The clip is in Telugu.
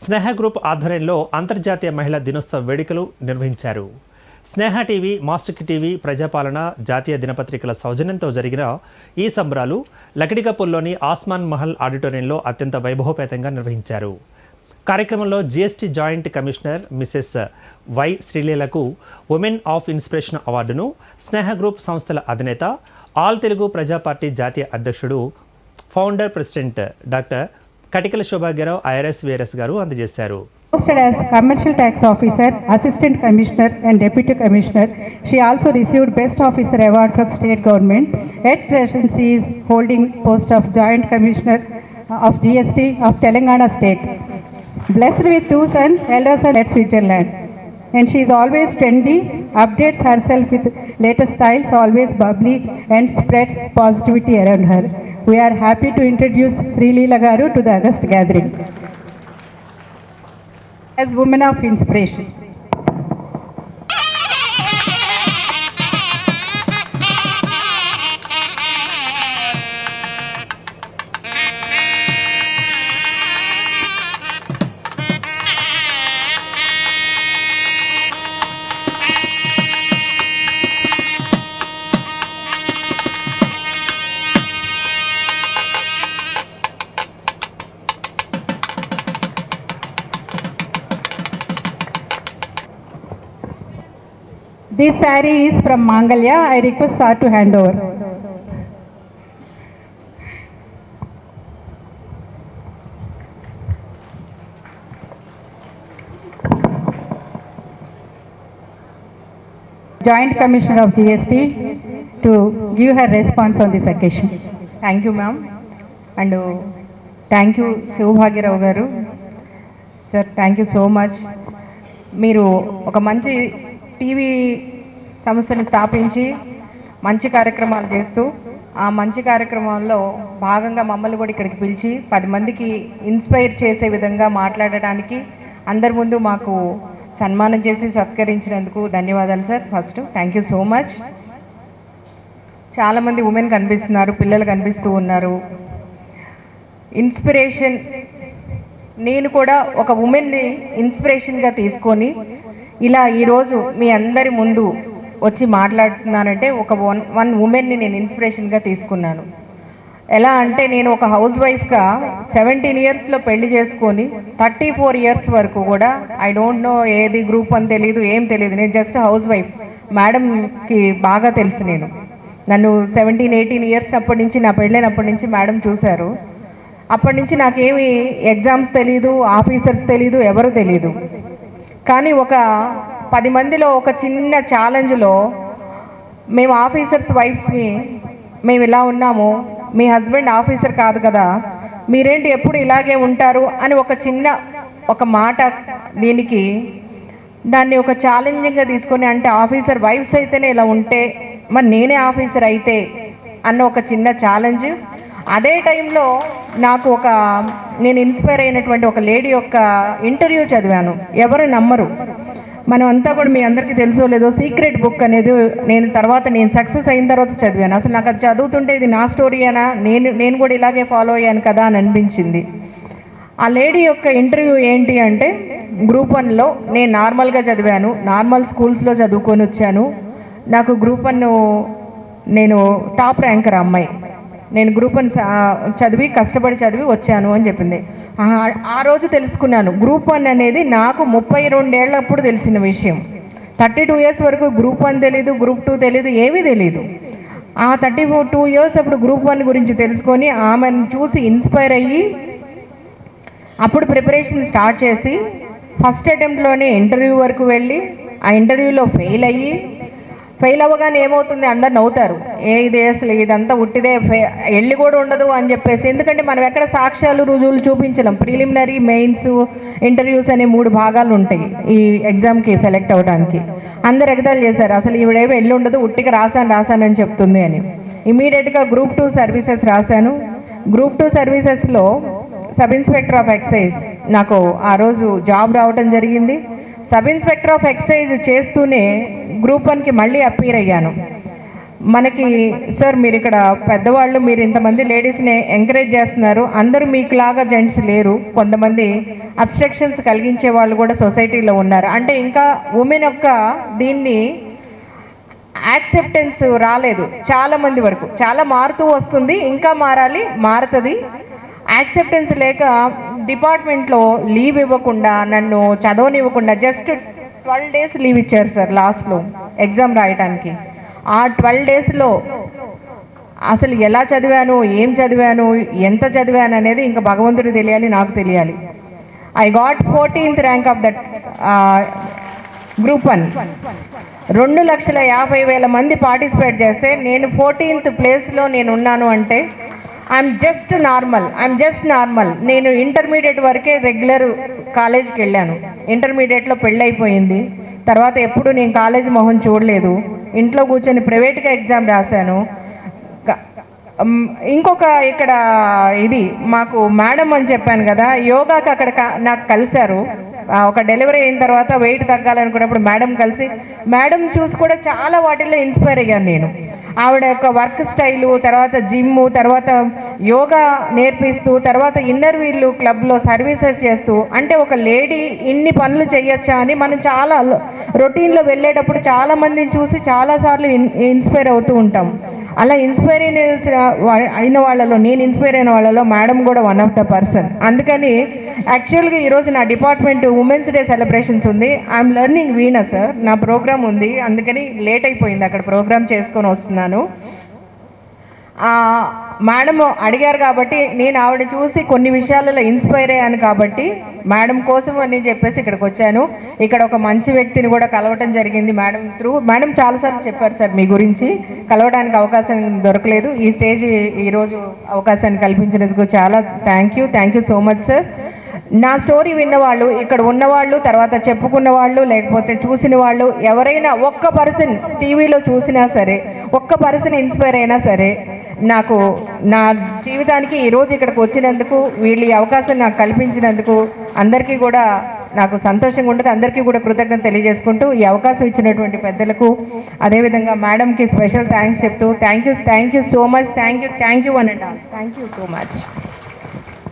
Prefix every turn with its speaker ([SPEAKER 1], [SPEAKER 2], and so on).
[SPEAKER 1] స్నేహ గ్రూప్ ఆధ్వర్యంలో అంతర్జాతీయ మహిళా దినోత్సవ వేడుకలు నిర్వహించారు. స్నేహ టీవీ, మాస్టర్ టీవీ, ప్రజాపాలన, జాతీయ దినపత్రికల సౌజన్యంతో జరిగిన ఈ సంబరాలు లకిడికపూర్లోని ఆస్మాన్ మహల్ ఆడిటోరియంలో అత్యంత వైభవపేతంగా నిర్వహించారు. కార్యక్రమంలో GST joint commissioner Mrs Y శ్రీలీలకు ఉమెన్ ఆఫ్ ఇన్స్పిరేషన్ అవార్డును స్నేహ గ్రూప్ సంస్థల అధినేత, ఆల్ తెలుగు ప్రజా పార్టీ జాతీయ అధ్యక్షుడు, founder president doctor Katikala Sobhagyarao IRS VRS గారు అందజేశారు.
[SPEAKER 2] Posted as Commercial Tax Officer, Assistant Commissioner and Deputy Commissioner, she also received Best Officer Award from State Government. At present, she is holding post of Joint Commissioner of GST of Telangana State. Blessed with two sons, eldest son at Switzerland. And she is always trendy, updates herself with latest styles, always bubbly and spreads positivity around her. We are happy to introduce Srileela Garu to the August gathering as women of inspiration. This saree is from Mangalya. I request her to hand over. Joint Commissioner of GST to give her response on this occasion.
[SPEAKER 3] Thank you, ma'am. And thank you, Shobhagirao garu. Sir, thank you so much. మీరు ఒక మంచి టీవీ సంస్థను స్థాపించి మంచి కార్యక్రమాలు చేస్తూ ఆ మంచి కార్యక్రమాల్లో భాగంగా మమ్మల్ని కూడా ఇక్కడికి పిలిచి 10 మందికి ఇన్స్పైర్ చేసే విధంగా మాట్లాడడానికి అందరి ముందు మాకు సన్మానం చేసి సత్కరించినందుకు ధన్యవాదాలు sir. First thank you so much. చాలామంది ఉమెన్ కనిపిస్తున్నారు, పిల్లలు కనిపిస్తూ ఉన్నారు. ఇన్స్పిరేషన్, నేను కూడా ఒక ఉమెన్ని ఇన్స్పిరేషన్గా తీసుకొని ఇలా ఈరోజు మీ అందరి ముందు వచ్చి మాట్లాడుతున్నానంటే ఒక వన్ ఉమెన్ని నేను ఇన్స్పిరేషన్గా తీసుకున్నాను. ఎలా అంటే నేను ఒక హౌస్ వైఫ్గా 17 ఇయర్స్లో పెళ్లి చేసుకొని 34 ఇయర్స్ వరకు కూడా ఐ డోంట్ నో ఏది గ్రూప్ అని తెలియదు, ఏం తెలియదు. నేను జస్ట్ హౌస్ వైఫ్. మేడంకి బాగా తెలుసు. నేను నన్ను 17-18 ఇయర్స్ అప్పటి నుంచి, నా పెళ్ళైనప్పటి నుంచి మేడం చూశారు. అప్పటి నుంచి నాకేమి ఎగ్జామ్స్ తెలీదు, ఆఫీసర్స్ తెలీదు, ఎవరు తెలీదు. కానీ ఒక 10 మందిలో ఒక చిన్న ఛాలెంజ్లో మేము ఆఫీసర్స్ వైఫ్స్ని మేము ఇలా ఉన్నాము, మీ హస్బెండ్ ఆఫీసర్ కాదు కదా, మీరేంటి ఎప్పుడు ఇలాగే ఉంటారు అని ఒక మాట దీనికి దాన్ని ఒక ఛాలెంజింగ్గా తీసుకొని, అంటే ఆఫీసర్ వైఫ్స్ అయితేనే ఇలా ఉంటే మరి నేనే ఆఫీసర్ అయితే అన్న ఒక చిన్న ఛాలెంజ్. అదే టైంలో నాకు నేను ఇన్స్పైర్ అయినటువంటి ఒక లేడీ యొక్క ఇంటర్వ్యూ చదివాను. ఎవరు నమ్మరు, మనం అంతా కూడా మీ అందరికీ తెలుసో లేదో, సీక్రెట్ బుక్ అనేది నేను సక్సెస్ అయిన తర్వాత చదివాను. అసలు నాకు అది చదువుతుంటే ఇది నా స్టోరీ అనా, నేను కూడా ఇలాగే ఫాలో అయ్యాను కదా అని అనిపించింది. ఆ లేడీ యొక్క ఇంటర్వ్యూ ఏంటి అంటే, గ్రూప్ 1లో నేను నార్మల్గా చదివాను, నార్మల్ స్కూల్స్లో చదువుకొని వచ్చాను, నాకు గ్రూప్ 1 నేను టాప్ ర్యాంకర్ అమ్మాయి, నేను గ్రూప్ 1 చదివి కష్టపడి చదివి వచ్చాను అని చెప్పింది. ఆ రోజు తెలుసుకున్నాను గ్రూప్ 1 అనేది నాకు 32 ఏళ్ళప్పుడు తెలిసిన విషయం. 32 ఇయర్స్ వరకు గ్రూప్ 1 తెలీదు, గ్రూప్ 2 తెలీదు, ఏమీ తెలీదు. ఆ 32 ఇయర్స్ అప్పుడు గ్రూప్ 1 గురించి తెలుసుకొని ఆమెను చూసి ఇన్స్పైర్ అయ్యి అప్పుడు ప్రిపరేషన్ స్టార్ట్ చేసి ఫస్ట్ అటెంప్ట్లోనే ఇంటర్వ్యూ వరకు వెళ్ళి ఆ ఇంటర్వ్యూలో ఫెయిల్ అవ్వగానే ఏమవుతుంది, అందరు నవ్వుతారు, ఇది అసలు ఇదంతా ఉట్టిదే, వెళ్ళి కూడా ఉండదు అని చెప్పేసి. ఎందుకంటే మనం ఎక్కడ సాక్ష్యాలు రుజువులు చూపించలేం. ప్రిలిమినరీ, మెయిన్స్, ఇంటర్వ్యూస్ అనే 3 భాగాలు ఉంటాయి ఈ ఎగ్జామ్కి సెలెక్ట్ అవ్వడానికి. అందరు ఎగతాలు చేశారు, అసలు ఈవిడేమో వెళ్ళి ఉండదు, ఉట్టిగా రాశానని చెప్తుంది అని. ఇమీడియట్గా గ్రూప్ 2 సర్వీసెస్ రాశాను. గ్రూప్ 2 సర్వీసెస్లో సబ్ ఇన్స్పెక్టర్ ఆఫ్ ఎక్సైజ్ నాకు ఆ రోజు జాబ్ రావటం జరిగింది. సబ్ ఇన్స్పెక్టర్ ఆఫ్ ఎక్సైజ్ చేస్తూనే గ్రూప్ 1కి మళ్ళీ అపీర్ అయ్యాను. మనకి సార్ మీరు ఇక్కడ పెద్దవాళ్ళు, మీరు ఇంతమంది లేడీస్ని ఎంకరేజ్ చేస్తున్నారు. అందరూ మీకులాగా జెంట్స్ లేరు, కొంతమంది అబ్స్ట్రక్షన్స్ కలిగించే వాళ్ళు కూడా సొసైటీలో ఉన్నారు. అంటే ఇంకా ఉమెన్ యొక్క దీన్ని యాక్సెప్టెన్స్ రాలేదు చాలా మంది వరకు. చాలా మారుతూ వస్తుంది, ఇంకా మారాలి, మారుతుంది. యాక్సెప్టెన్స్ లేక డిపార్ట్మెంట్లో లీవ్ ఇవ్వకుండా, నన్ను చదవనివ్వకుండా జస్ట్ 12 days లీవ్ ఇచ్చారు సార్ లాస్ట్లో ఎగ్జామ్ రాయడానికి. ఆ 12 daysలో అసలు ఎలా చదివాను, ఏం చదివాను, ఎంత చదివాను అనేది ఇంకా భగవంతుడికి తెలియాలి, నాకు తెలియాలి. I got 14th rank of that group 1. 2,50,000 మంది పార్టిసిపేట్ చేస్తే నేను 14th ప్లేస్లో నేను ఉన్నాను అంటే ఐఎమ్ జస్ట్ నార్మల్. నేను ఇంటర్మీడియట్ వరకే రెగ్యులర్ కాలేజీకి వెళ్ళాను. ఇంటర్మీడియట్లో పెళ్ళైపోయింది. తర్వాత ఎప్పుడు నేను కాలేజీ మొహం చూడలేదు. ఇంట్లో కూర్చొని ప్రైవేట్గా ఎగ్జామ్ రాశాను. ఇంకొక ఇక్కడ ఇది మాకు మేడం అని చెప్పాను కదా, యోగాకి అక్కడ నాకు కలిశారు. ఒక డెలివరీ అయిన తర్వాత వెయిట్ తగ్గాలనుకున్నప్పుడు మేడం కలిసి, మేడం చూసి కూడా చాలా వాటిల్లో ఇన్స్పైర్ అయ్యాను నేను. ఆవిడ యొక్క వర్క్ స్టైలు, తర్వాత జిమ్, తర్వాత యోగా నేర్పిస్తూ, తర్వాత ఇన్నర్ వీళ్ళు క్లబ్లో సర్వీసెస్ చేస్తూ, అంటే ఒక లేడీ ఇన్ని పనులు చేయొచ్చా అని మనం చాలా రొటీన్లో వెళ్ళేటప్పుడు చాలామందిని చూసి చాలాసార్లు ఇన్స్పైర్ అవుతూ ఉంటాం. అలా ఇన్స్పైర్ అయిన వాళ్ళలో, నేను ఇన్స్పైర్ అయిన వాళ్ళలో మేడం కూడా వన్ ఆఫ్ ద పర్సన్. అందుకని యాక్చువల్గా ఈరోజు నా డిపార్ట్మెంట్ ఉమెన్స్ డే సెలబ్రేషన్స్ ఉంది. ఐఎమ్ లెర్నింగ్ వీణా సార్, నా ప్రోగ్రామ్ ఉంది, అందుకని లేట్ అయిపోయింది, అక్కడ ప్రోగ్రామ్ చేసుకొని వస్తున్నాను. మేడం అడిగారు కాబట్టి నేను ఆవిడ చూసి కొన్ని విషయాలలో ఇన్స్పైర్ అయ్యాను కాబట్టి మేడం కోసం అని చెప్పేసి ఇక్కడికి వచ్చాను. ఇక్కడ ఒక మంచి వ్యక్తిని కూడా కలవటం జరిగింది మేడం త్రూ. మేడం చాలాసార్లు చెప్పారు సార్ మీ గురించి, కలవడానికి అవకాశం దొరకలేదు. ఈ స్టేజ్ ఈరోజు అవకాశాన్ని కల్పించినందుకు చాలా thank you so much sir. నా స్టోరీ విన్నవాళ్ళు, ఇక్కడ ఉన్నవాళ్ళు, తర్వాత చెప్పుకున్న వాళ్ళు, లేకపోతే చూసిన వాళ్ళు, ఎవరైనా ఒక్క పర్సన్ టీవీలో చూసినా సరే, ఒక్క పర్సన్ ఇన్స్పైర్ అయినా సరే, నాకు నా జీవితానికి ఈరోజు ఇక్కడికి వచ్చినందుకు, వీళ్ళు ఈ అవకాశం నాకు కల్పించినందుకు అందరికీ కూడా నాకు సంతోషంగా ఉంటుంది. అందరికీ కూడా కృతజ్ఞత తెలియజేసుకుంటూ ఈ అవకాశం ఇచ్చినటువంటి పెద్దలకు, అదేవిధంగా మేడంకి స్పెషల్ థ్యాంక్స్ చెప్తూ thank you so much. Thank you one and all. Thank you so much.